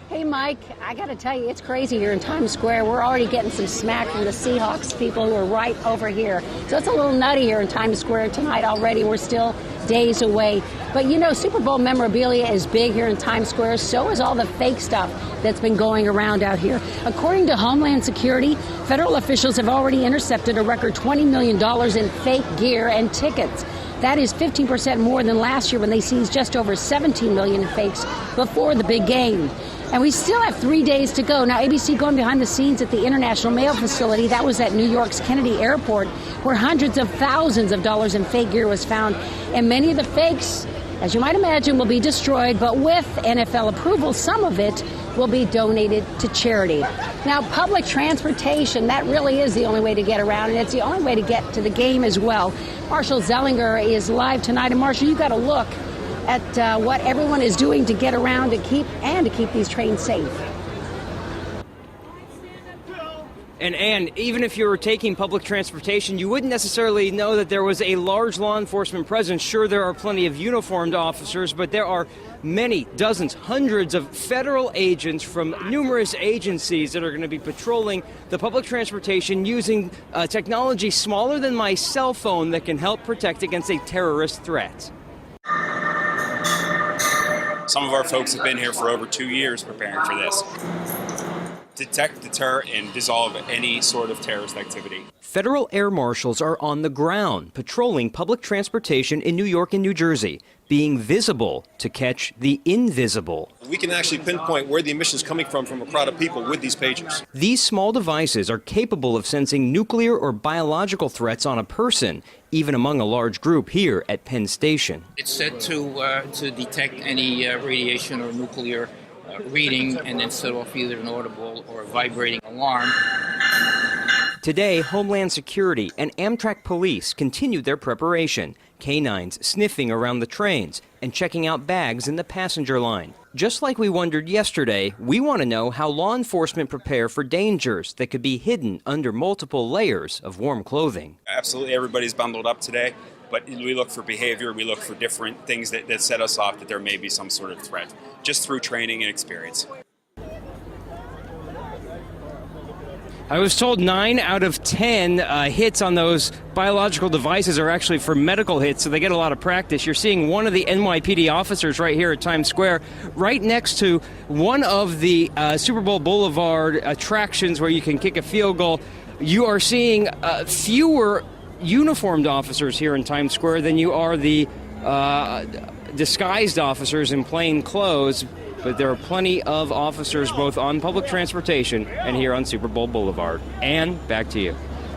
Hey, Mike, I got to tell you, it's crazy here in Times Square. We're already getting some smack from the Seahawks people who are right over here. So it's a little nutty here in Times Square tonight already. We're still days away. But, you know, Super Bowl memorabilia is big here in Times Square. So is all the fake stuff that's been going around out here. According to Homeland Security, federal officials have already intercepted a record $20 million in fake gear and tickets. That is 15% more than last year when they seized just over 17 million in fakes before the big game. And we still have 3 days to go. Now, ABC going behind the scenes at the International Mail Facility. That was at New York's Kennedy Airport, where hundreds of thousands of dollars in fake gear was found. And many of the fakes, as you might imagine, will be destroyed. But with NFL approval, some of it will be donated to charity. Now, public transportation, that really is the only way to get around, and it's the only way to get to the game as well. Marshall Zellinger is live tonight. And Marshall, you got to look at what everyone is doing to get around to keep these trains safe. And even if you were taking public transportation, you wouldn't necessarily know that there was a large law enforcement presence. Sure, there are plenty of uniformed officers, but there are many, dozens, hundreds of federal agents from numerous agencies that are going to be patrolling the public transportation using technology smaller than my cell phone that can help protect against a terrorist threat. Some of our folks have been here for over 2 years preparing for this. Detect, deter, and dissolve any sort of terrorist activity. Federal air marshals are on the ground patrolling public transportation in New York and New Jersey, being visible to catch the invisible. We can actually pinpoint where the emission is coming from a crowd of people with these pagers. These small devices are capable of sensing nuclear or biological threats on a person, even among a large group here at Penn Station. It's set to detect any radiation or nuclear reading and then set off either an audible or a vibrating alarm. Today, Homeland Security and Amtrak police continued their preparation, canines sniffing around the trains and checking out bags in the passenger line. Just like we wondered yesterday, we want to know how law enforcement prepare for dangers that could be hidden under multiple layers of warm clothing. Absolutely, everybody's bundled up today, but we look for behavior, we look for different things that set us off that there may be some sort of threat, just through training and experience. I was told 9 out of 10 hits on those biological devices are actually for medical hits, so they get a lot of practice. You're seeing one of the NYPD officers right here at Times Square, right next to one of the Super Bowl Boulevard attractions where you can kick a field goal. You are seeing fewer uniformed officers here in Times Square than you are the disguised officers in plain clothes. But there are plenty of officers both on public transportation and here on Super Bowl Boulevard. Ann, back to you.